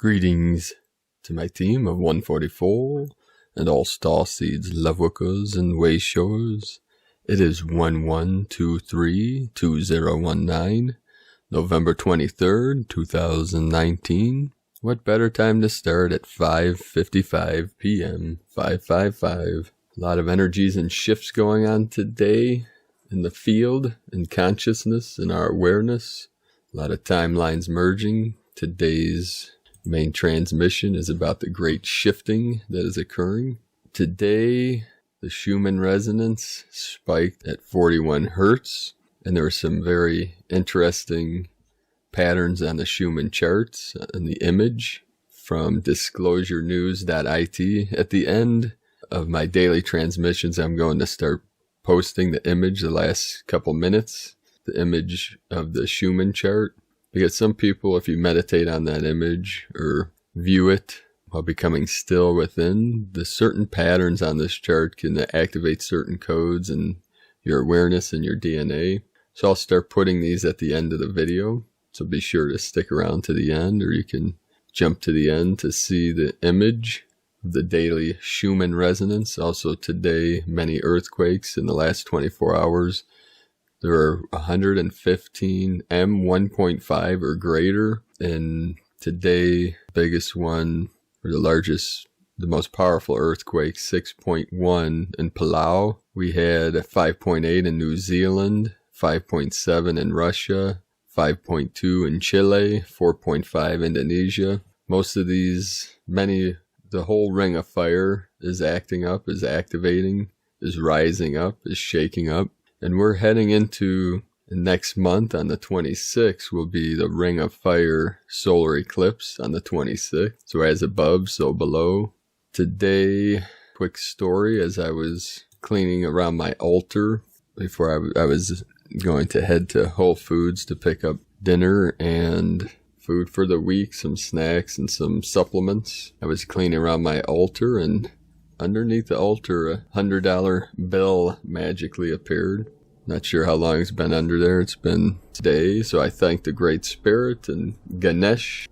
Greetings to my team of 144 and all Starseeds, Lightworkers, and Wayshowers. It is 1123-2019, November 23rd, 2019. What better time to start at 5:55 p.m., 5:55. A lot of energies and shifts going on today in the field, in consciousness, in our awareness. A lot of timelines merging. Today's main transmission is about the great shifting that is occurring. Today, the Schumann resonance spiked at 41 hertz, and there were some very interesting patterns on the Schumann charts and the image from disclosurenews.it. At the end of my daily transmissions, I'm going to start posting the image the last couple minutes, the image of the Schumann chart. Because some people, if you meditate on that image or view it while becoming still within, the certain patterns on this chart can activate certain codes in your awareness and your DNA. So I'll start putting these at the end of the video. So be sure to stick around to the end, or you can jump to the end to see the image of the daily Schumann resonance. Also today, many earthquakes in the last 24 hours. There are 115 M1.5 or greater, and today, biggest one, or the largest, the most powerful earthquake, 6.1 in Palau. We had a 5.8 in New Zealand, 5.7 in Russia, 5.2 in Chile, 4.5 Indonesia. Most of these, the whole ring of fire is acting up, is activating, is rising up, is shaking up. And we're heading into next month on the 26th will be the Ring of Fire solar eclipse on the 26th. So as above, so below. Today, quick story, as I was cleaning around my altar before I was going to head to Whole Foods to pick up dinner and food for the week, some snacks and some supplements. I was cleaning around my altar, and underneath the altar, a $100 bill magically appeared. Not sure how long it's been under there. It's been today. So I thank the Great Spirit and Ganesha,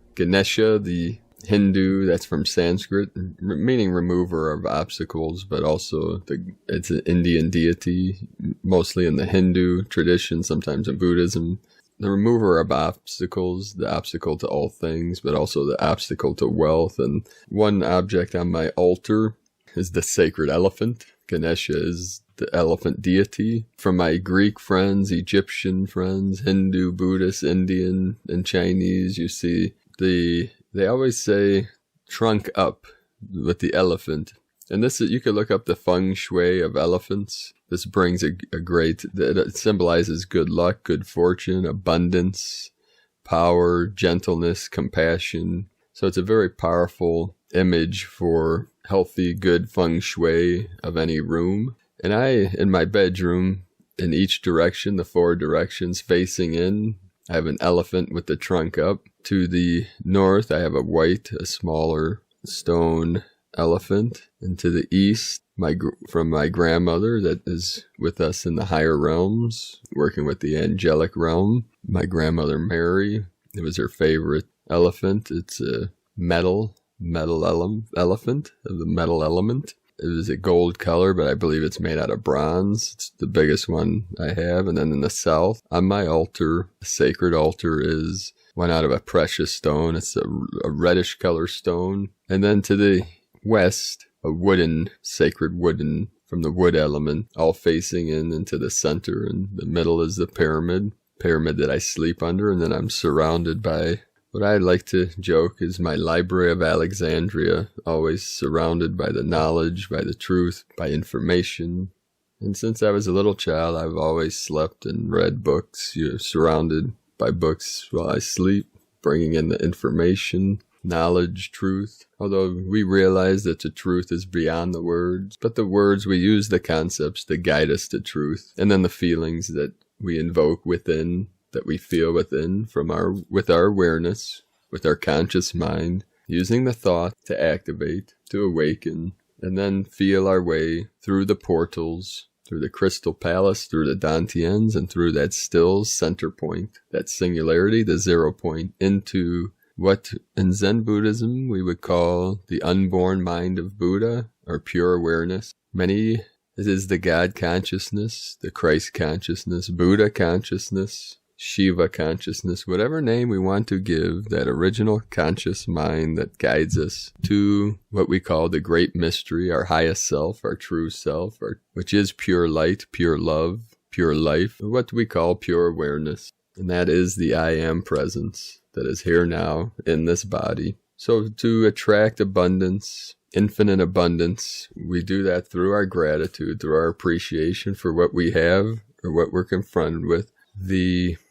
the Hindu, that's from Sanskrit, meaning remover of obstacles, but also it's an Indian deity, mostly in the Hindu tradition, sometimes in Buddhism. The remover of obstacles, the obstacle to all things, but also the obstacle to wealth. And one object on my altar is the sacred elephant. Ganesha is the elephant deity. From my Greek friends, Egyptian friends, Hindu, Buddhist, Indian, and Chinese, you see they always say trunk up with the elephant. And you could look up the feng shui of elephants. This brings a great, it symbolizes good luck, good fortune, abundance, power, gentleness, compassion. So it's a very powerful image for healthy, good feng shui of any room. And in my bedroom, in each direction, the 4 directions facing in, I have an elephant with the trunk up. To the north, I have a smaller stone elephant. And to the east, from my grandmother that is with us in the higher realms, working with the angelic realm, my grandmother Mary, it was her favorite elephant. It's a metal elephant of the metal element. It was a gold color, but I believe it's made out of bronze. It's the biggest one I have. And then in the south, on my altar, the sacred altar is one out of a precious stone. It's a reddish color stone. And then to the west, a sacred wooden from the wood element, all facing into the center. And the middle is the pyramid that I sleep under. And then I'm surrounded by what I like to joke is my Library of Alexandria, always surrounded by the knowledge, by the truth, by information. And since I was a little child, I've always slept and read books, surrounded by books while I sleep, bringing in the information, knowledge, truth. Although we realize that the truth is beyond the words, but the words, we use the concepts to guide us to truth. And then the feelings that we invoke within, that we feel within with our awareness, with our conscious mind, using the thought to activate, to awaken, and then feel our way through the portals, through the crystal palace, through the Dantians, and through that still center point, that singularity, the 0 point, into what in Zen Buddhism we would call the unborn mind of Buddha, or pure awareness. It is the God consciousness, the Christ consciousness, Buddha consciousness, Shiva consciousness, whatever name we want to give that original conscious mind that guides us to what we call the great mystery, our highest self, our true self, which is pure light, pure love, pure life, what we call pure awareness. And that is the I am presence that is here now in this body. So to attract abundance, infinite abundance, we do that through our gratitude, through our appreciation for what we have or what we're confronted with.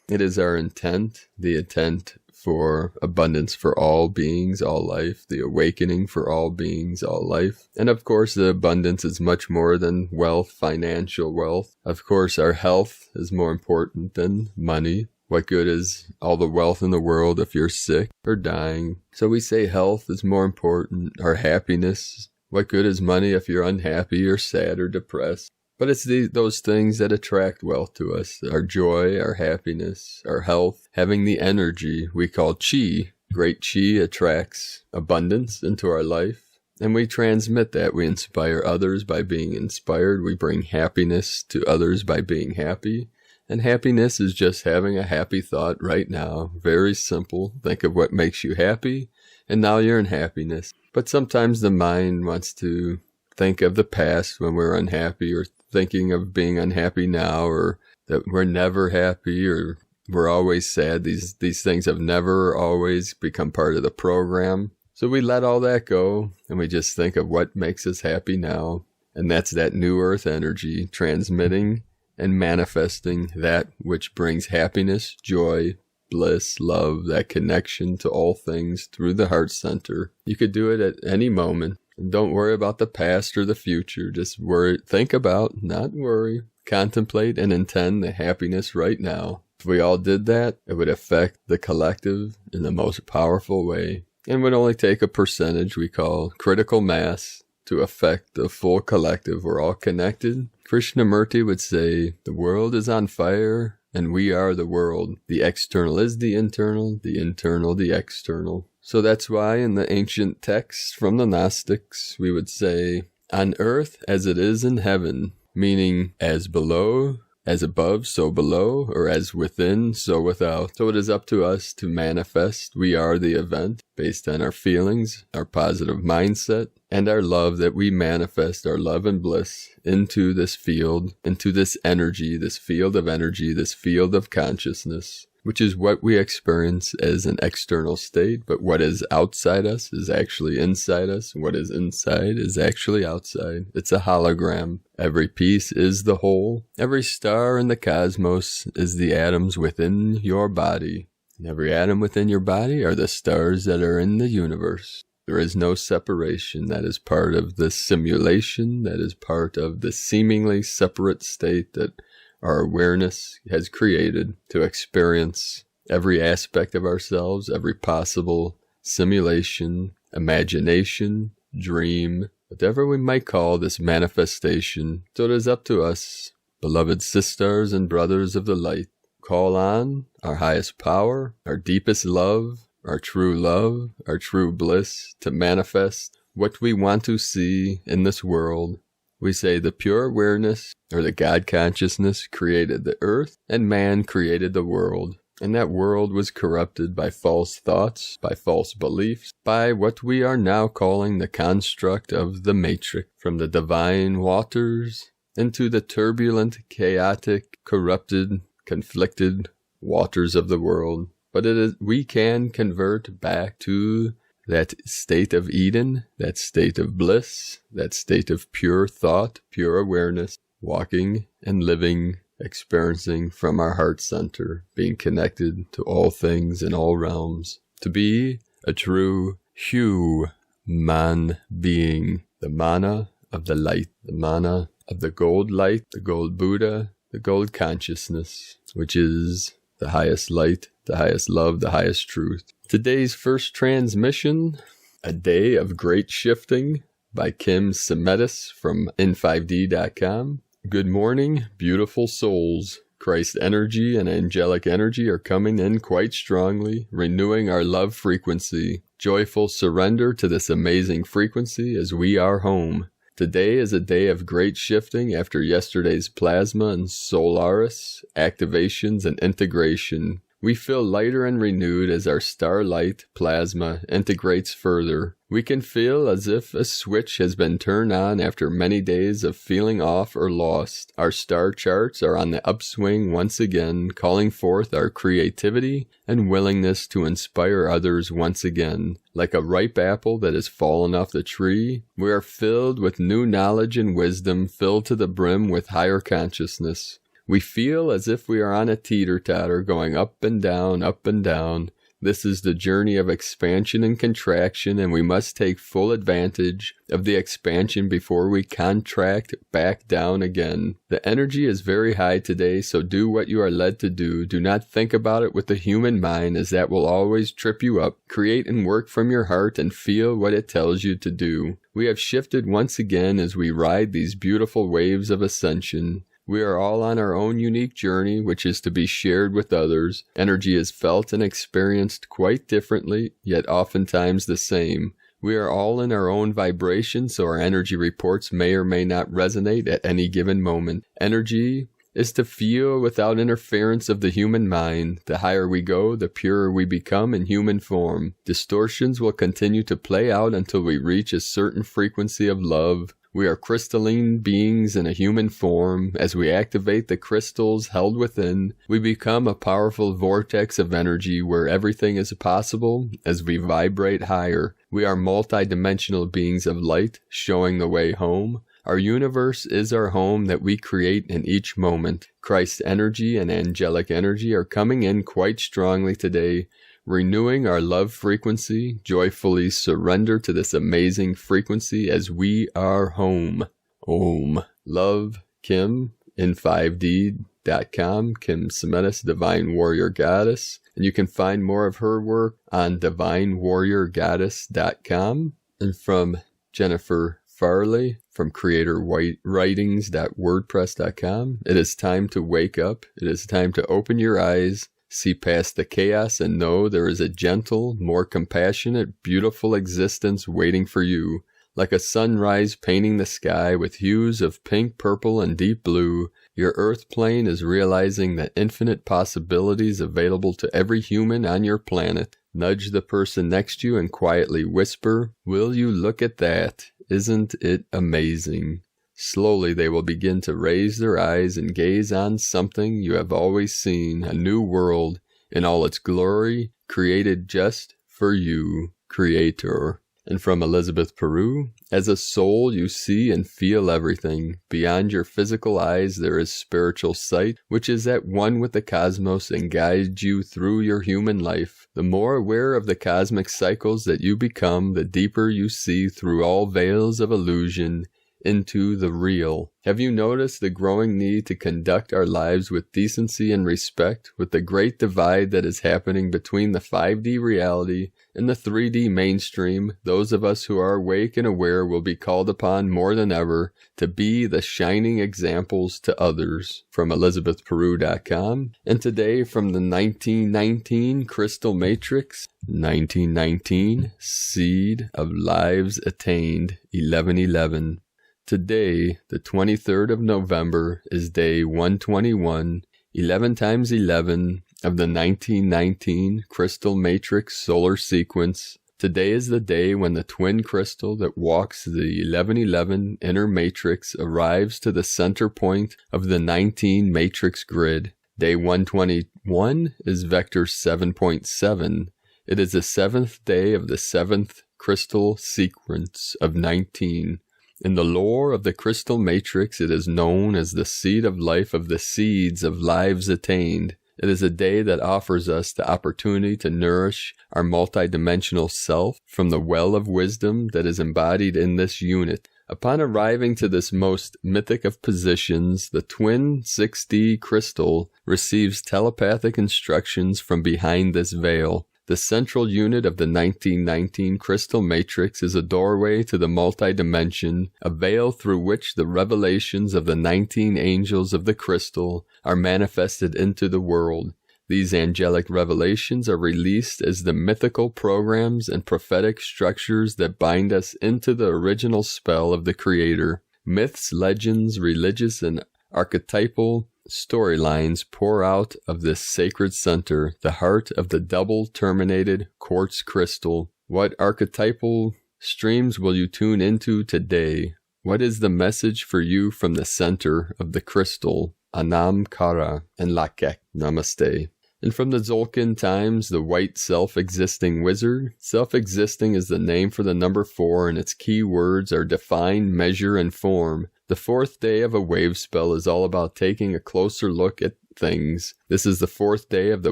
It is our intent, the intent for abundance for all beings, all life, the awakening for all beings, all life. And of course, the abundance is much more than wealth, financial wealth. Of course, our health is more important than money. What good is all the wealth in the world if you're sick or dying? So we say health is more important, our happiness. What good is money if you're unhappy or sad or depressed? But it's those things that attract wealth to us, our joy, our happiness, our health, having the energy we call chi. Great chi attracts abundance into our life, and we transmit that. We inspire others by being inspired. We bring happiness to others by being happy. And happiness is just having a happy thought right now. Very simple. Think of what makes you happy, and now you're in happiness. But sometimes the mind wants to think of the past when we're unhappy, or thinking of being unhappy now, or that we're never happy, or we're always sad. These things have never always become part of the program. So we let all that go, and we just think of what makes us happy now. And that's that new earth energy transmitting and manifesting that which brings happiness, joy, bliss, love, that connection to all things through the heart center. You could do it at any moment. And don't worry about the past or the future. Just think about, not worry, contemplate and intend the happiness right now. If we all did that, it would affect the collective in the most powerful way. And would only take a percentage we call critical mass to affect the full collective. We're all connected. Krishnamurti would say, the world is on fire and we are the world. The external is the internal the external. So that's why in the ancient texts from the Gnostics, we would say, on earth as it is in heaven, meaning as below, as above, so below, or as within, so without. So it is up to us to manifest. We are the event based on our feelings, our positive mindset, and our love, that we manifest our love and bliss into this field, into this energy, this field of energy, this field of consciousness, which is what we experience as an external state. But what is outside us is actually inside us. What is inside is actually outside. It's a hologram. Every piece is the whole. Every star in the cosmos is the atoms within your body. And every atom within your body are the stars that are in the universe. There is no separation. That is part of the simulation. That is part of the seemingly separate state that our awareness has created to experience every aspect of ourselves, every possible simulation, imagination, dream, whatever we might call this manifestation. So it is up to us, beloved sisters and brothers of the light, call on our highest power, our deepest love, our true bliss, to manifest what we want to see in this world. We say the pure awareness, or the God consciousness, created the earth, and man created the world. And that world was corrupted by false thoughts, by false beliefs, by what we are now calling the construct of the matrix. From the divine waters into the turbulent, chaotic, corrupted, conflicted waters of the world. But we can convert back to that state of Eden, that state of bliss, that state of pure thought, pure awareness, walking and living, experiencing from our heart center, being connected to all things in all realms, to be a true human being, the mana of the light, the mana of the gold light, the gold Buddha, the gold consciousness, which is the highest light, the highest love, the highest truth. Today's first transmission, A Day of Great Shifting by Kim Semetis from N5D.com. Good morning, beautiful souls. Christ energy and angelic energy are coming in quite strongly, renewing our love frequency. Joyful surrender to this amazing frequency as we are home. Today is a day of great shifting after yesterday's plasma and SOULaris activations and integration. We feel lighter and renewed as our starlight plasma integrates further. We can feel as if a switch has been turned on after many days of feeling off or lost. Our star charts are on the upswing once again, calling forth our creativity and willingness to inspire others once again. Like a ripe apple that has fallen off the tree, we are filled with new knowledge and wisdom, filled to the brim with higher consciousness. We feel as if we are on a teeter-totter going up and down, up and down. This is the journey of expansion and contraction, and we must take full advantage of the expansion before we contract back down again. The energy is very high today, so do what you are led to do. Do not think about it with the human mind, as that will always trip you up. Create and work from your heart and feel what it tells you to do. We have shifted once again as we ride these beautiful waves of ascension. We are all on our own unique journey, which is to be shared with others. Energy is felt and experienced quite differently, yet oftentimes the same. We are all in our own vibration, so our energy reports may or may not resonate at any given moment. Energy is to feel without interference of the human mind. The higher we go, the purer we become in human form. Distortions will continue to play out until we reach a certain frequency of love. We are crystalline beings in a human form. As we activate the crystals held within, we become a powerful vortex of energy where everything is possible as we vibrate higher. We are multidimensional beings of light, showing the way home. Our universe is our home that we create in each moment. Christ energy and angelic energy are coming in quite strongly today, renewing our love frequency. Joyfully surrender to this amazing frequency as we are home. Om. Love, Kim, in 5D.com, Kim Semetis, Divine Warrior Goddess. And you can find more of her work on divinewarriorgoddess.com. And from Jennifer Farley, from creatorwritings.wordpress.com. It is time to wake up. It is time to open your eyes, see past the chaos, and know there is a gentle, more compassionate, beautiful existence waiting for you. Like a sunrise painting the sky with hues of pink, purple, and deep blue, your earth plane is realizing the infinite possibilities available to every human on your planet. Nudge the person next to you and quietly whisper, "Will you look at that? Isn't it amazing?" Slowly they will begin to raise their eyes and gaze on something you have always seen, a new world in all its glory, created just for you, Creator. And from Elizabeth Peru, as a soul you see and feel everything. Beyond your physical eyes there is spiritual sight, which is at one with the cosmos and guides you through your human life. The more aware of the cosmic cycles that you become, the deeper you see through all veils of illusion into the real. Have you noticed the growing need to conduct our lives with decency and respect, with the great divide that is happening between the 5D reality and the 3D mainstream? Those of us who are awake and aware will be called upon more than ever to be the shining examples to others. From ElizabethPeru.com. And today from the 1919 Crystal Matrix, 1919 Seed of Lives Attained, 1111. Today, the 23rd of November, is day 121, 11 times 11 of the 1919 Crystal Matrix solar sequence. Today is the day when the twin crystal that walks the 1111 inner matrix arrives to the center point of the 19 matrix grid. Day 121 is vector 7.7. It is the 7th day of the 7th crystal sequence of 19. In the lore of the crystal matrix, it is known as the seed of life of the seeds of lives attained. It is a day that offers us the opportunity to nourish our multidimensional self from the well of wisdom that is embodied in this unit. Upon arriving to this most mythic of positions, the twin 6D crystal receives telepathic instructions from behind this veil. The central unit of the 1919 crystal matrix is a doorway to the multi-dimension, a veil through which the revelations of the 19 angels of the crystal are manifested into the world. These angelic revelations are released as the mythical programs and prophetic structures that bind us into the original spell of the Creator. Myths, legends, religious, and archetypal storylines pour out of this sacred center, the heart of the double-terminated quartz crystal. What archetypal streams will you tune into today? What is the message for you from the center of the crystal? Anam Kara and Lakek. Namaste. And from the Zolkin times, the white self-existing wizard. Self-existing is the name for the number 4, and its key words are define, measure, and form. The 4th day of a wave spell is all about taking a closer look at things. This is the 4th day of the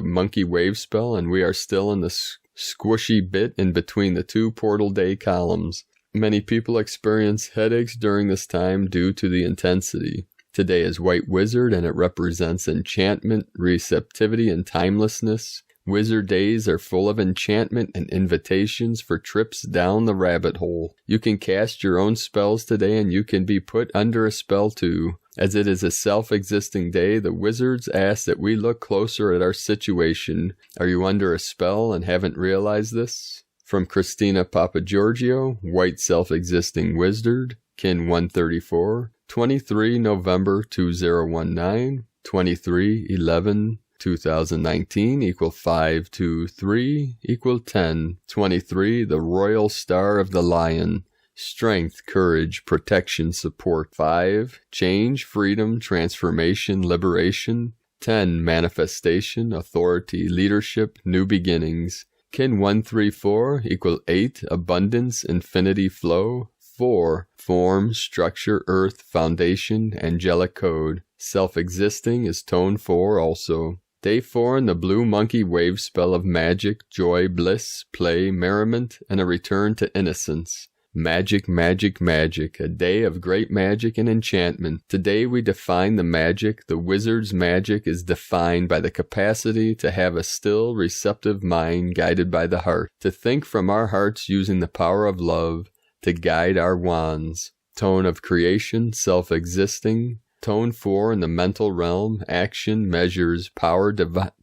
monkey wave spell, and we are still in the squishy bit in between the 2 portal day columns. Many people experience headaches during this time due to the intensity. Today is White Wizard, and it represents enchantment, receptivity, and timelessness. Wizard days are full of enchantment and invitations for trips down the rabbit hole. You can cast your own spells today, and you can be put under a spell too. As it is a self-existing day, the wizards ask that we look closer at our situation. Are you under a spell and haven't realized this? From Christina Papagiorgio, White Self-Existing Wizard, Kin 134, 23 November 2019, 23/11/2019 equal 523 equal 10. 23 The Royal Star of the Lion. Strength, courage, protection, support. 5 Change, freedom, transformation, liberation. 10 Manifestation, authority, leadership, new beginnings. Kin 134 equal 8 Abundance, infinity, flow. 4 Form, structure, earth, foundation, angelic code. Self-existing is tone 4 also. Day 4 in the blue monkey wave spell of magic, joy, bliss, play, merriment, and a return to innocence. Magic, magic, magic, a day of great magic and enchantment. Today we define the magic. The wizard's magic is defined by the capacity to have a still, receptive mind guided by the heart, to think from our hearts using the power of love, to guide our wands. Tone of creation, self-existing. Tone 4 in the mental realm, action, measures, power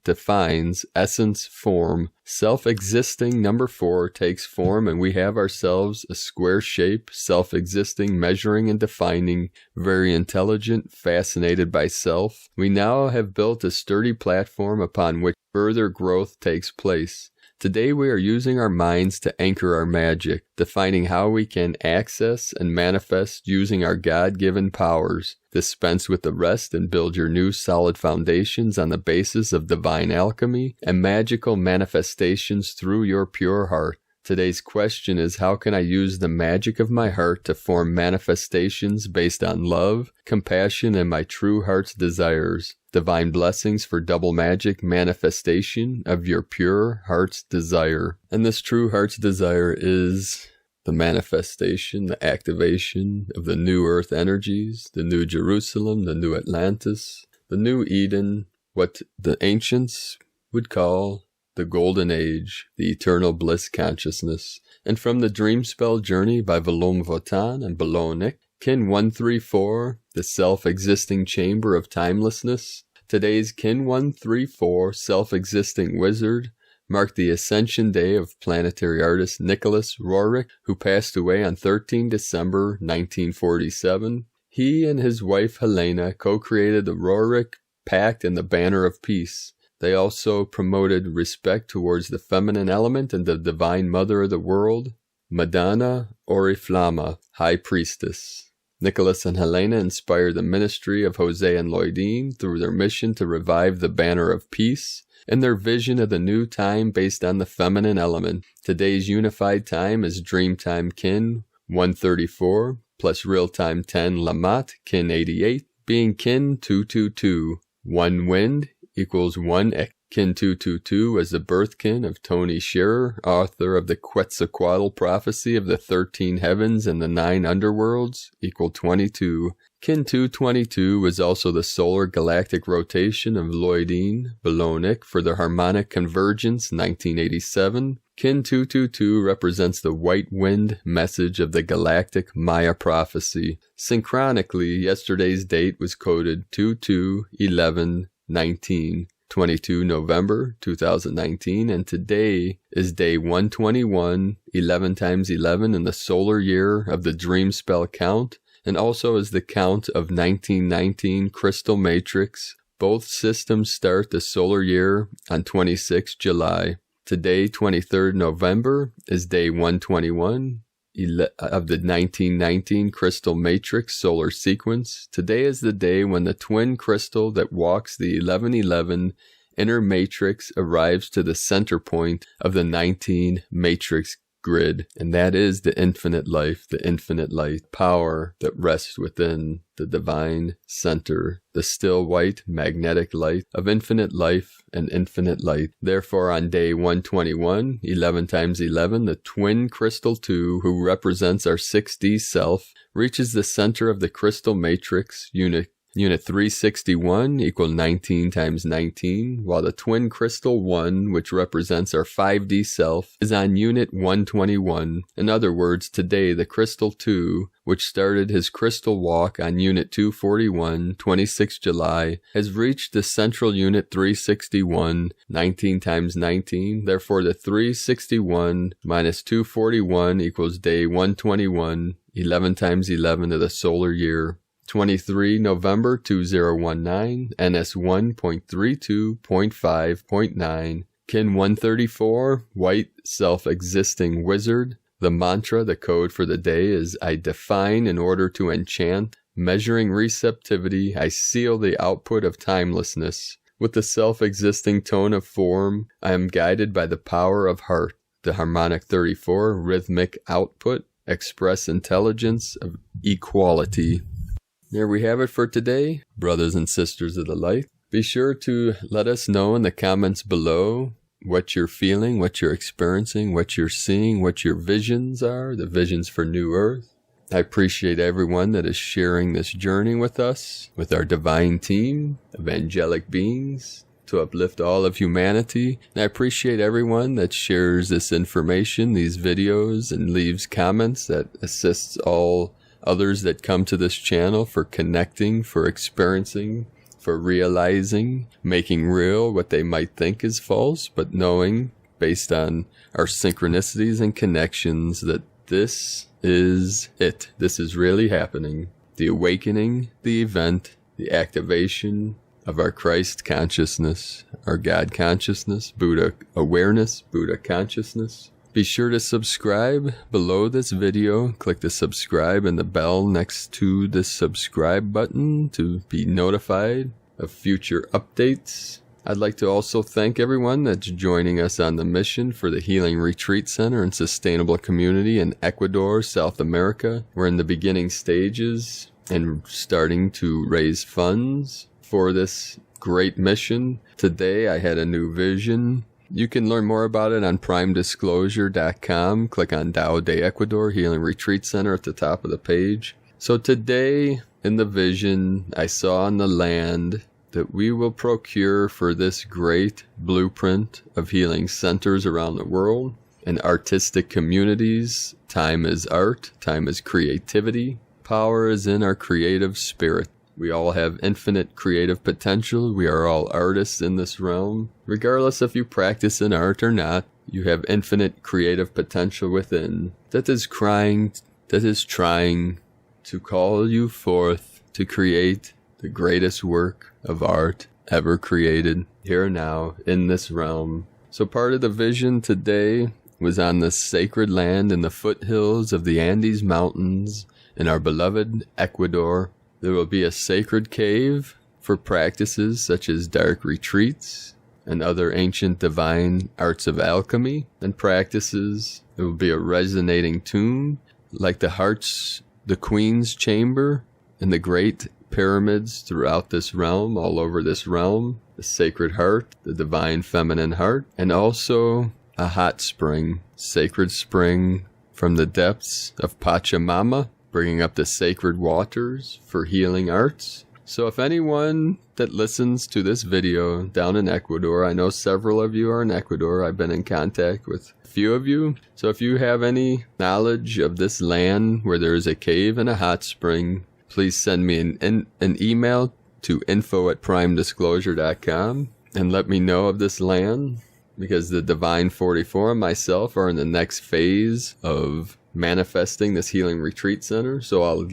defines, essence, form. Self-existing, number 4, takes form, and we have ourselves a square shape, self-existing, measuring and defining, very intelligent, fascinated by self. We now have built a sturdy platform upon which further growth takes place. Today we are using our minds to anchor our magic, defining how we can access and manifest using our God-given powers. Dispense with the rest and build your new solid foundations on the basis of divine alchemy and magical manifestations through your pure heart. Today's question is, how can I use the magic of my heart to form manifestations based on love, compassion, and my true heart's desires? Divine blessings for double magic manifestation of your pure heart's desire. And this true heart's desire is the manifestation, the activation of the new earth energies, the new Jerusalem, the new Atlantis, the new Eden, what the ancients would call the Golden Age, the eternal bliss consciousness. And from the Dream Spell Journey by Valom Votan and Balonik, Kin 134, the self-existing chamber of timelessness. Today's Kin 134, self-existing wizard, marked the Ascension Day of planetary artist Nicholas Roerich, who passed away on 13 December 1947. He and his wife Helena co-created the Roerich Pact and the Banner of Peace. They also promoted respect towards the feminine element and the divine mother of the world, Madonna Oriflama, High Priestess. Nicholas and Helena inspired the ministry of Jose and Lloydine through their mission to revive the Banner of Peace and their vision of the new time based on the feminine element. Today's unified time is Dreamtime Kin 134 plus Real-Time 10 Lamat Kin 88, being Kin 222. 1 wind equals 1 Icke. Kin 222 was the birth kin of Tony Shearer, author of the Quetzalcoatl prophecy of the 13 heavens and the 9 underworlds, equal 22. Kin 222 was also the solar galactic rotation of Lloydine Bolognic for the harmonic convergence 1987. Kin 222 represents the white wind message of the galactic Maya prophecy. Synchronically, yesterday's date was coded 22/11/19. 22 November 2019, and today is day 121, 11 times 11 in the solar year of the dream spell count, and also is the count of 1919 crystal matrix. Both systems start the solar year on 26 July. Today, 23rd November, is day 121 of the 1919 crystal matrix solar sequence. Today is the day when the twin crystal that walks the 1111 inner matrix arrives to the center point of the 19 matrix grid, and that is the infinite life, the infinite light power that rests within the divine center, the still white magnetic light of infinite life and infinite light. Therefore, on day 121, 11 times 11, the twin crystal 2, who represents our 6D self, reaches the center of the crystal matrix unit 361 equal 19 times 19, while the twin crystal 1, which represents our 5D self, is on unit 121. In other words, today the crystal 2, which started his crystal walk on unit 241, 26 July, has reached the central unit 361, 19 times 19. Therefore, the 361 minus 241 equals day 121, 11 times 11 of the solar year. 23 November 2019, NS 1.32.5.9, Kin 134, White Self-Existing Wizard. The mantra, the code for the day is, I define in order to enchant. Measuring receptivity, I seal the output of timelessness. With the self-existing tone of form, I am guided by the power of heart. The harmonic 34, rhythmic output, express intelligence of equality. There we have it for today, brothers and sisters of the light. Be sure to let us know in the comments below what you're feeling, what you're experiencing, what you're seeing, what your visions are, the visions for New Earth. I appreciate everyone that is sharing this journey with us, with our divine team of angelic beings to uplift all of humanity. And I appreciate everyone that shares this information, these videos, and leaves comments that assists all others that come to this channel for connecting, for experiencing, for realizing, making real what they might think is false, but knowing, based on our synchronicities and connections, that this is it. This is really happening. The awakening, the event, the activation of our Christ consciousness, our God consciousness, Buddha awareness, Buddha consciousness. Be sure to subscribe below this video. Click the subscribe and the bell next to the subscribe button to be notified of future updates. I'd like to also thank everyone that's joining us on the mission for the Healing Retreat Center and Sustainable Community in Ecuador, South America. We're in the beginning stages and starting to raise funds for this great mission. Today I had a new vision. You can learn more about it on primedisclosure.com. Click on Tao de Ecuador Healing Retreat Center at the top of the page. So today, in the vision, I saw on the land that we will procure for this great blueprint of healing centers around the world and artistic communities. Time is art. Time is creativity. Power is in our creative spirit. We all have infinite creative potential. We are all artists in this realm. Regardless if you practice in art or not, you have infinite creative potential within that is trying to call you forth to create the greatest work of art ever created here now in this realm. So part of the vision today was on the sacred land in the foothills of the Andes Mountains in our beloved Ecuador. There will be a sacred cave for practices such as dark retreats and other ancient divine arts of alchemy and practices. There will be a resonating tomb like the Queen's Chamber and the great pyramids throughout this realm, all over this realm. the Sacred Heart, the Divine Feminine Heart, and also a hot spring, sacred spring from the depths of Pachamama, bringing up the sacred waters for healing arts. So if anyone that listens to this video down in Ecuador, I know several of you are in Ecuador, I've been in contact with a few of you. So if you have any knowledge of this land where there is a cave and a hot spring, please send me an email to info@primedisclosure.com and let me know of this land, because the Divine 44 and myself are in the next phase of manifesting this healing retreat center. So I'll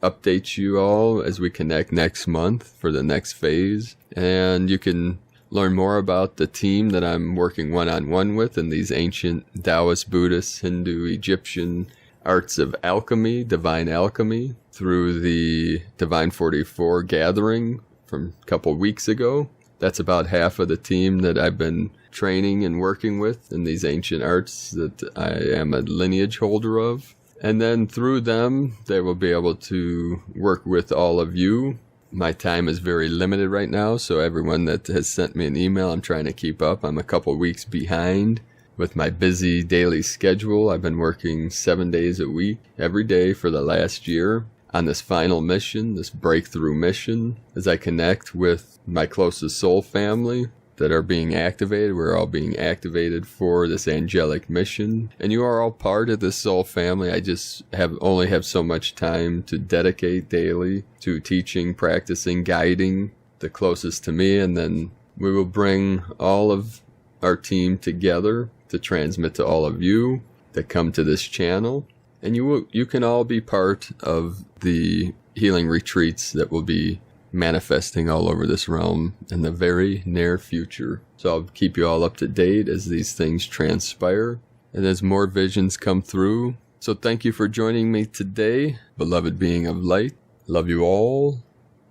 update you all as we connect next month for the next phase. And you can learn more about the team that I'm working one-on-one with in these ancient Taoist, Buddhist, Hindu, Egyptian arts of alchemy, divine alchemy, through the Divine 44 gathering from a couple weeks ago. That's about half of the team that I've been training and working with in these ancient arts that I am a lineage holder of. And then through them, they will be able to work with all of you. My time is very limited right now, so everyone that has sent me an email, I'm trying to keep up. I'm a couple weeks behind with my busy daily schedule. I've been working 7 days a week, every day for the last year on this final mission, this breakthrough mission, as I connect with my closest soul family that are being activated. We're all being activated for this angelic mission, and you are all part of this soul family. I just only have so much time to dedicate daily to teaching, practicing, guiding the closest to me, and then we will bring all of our team together to transmit to all of you that come to this channel. And you can all be part of the healing retreats that will be manifesting all over this realm in the very near future. So I'll keep you all up to date as these things transpire and as more visions come through. So thank you for joining me today, beloved being of light. Love you all.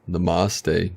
Namaste.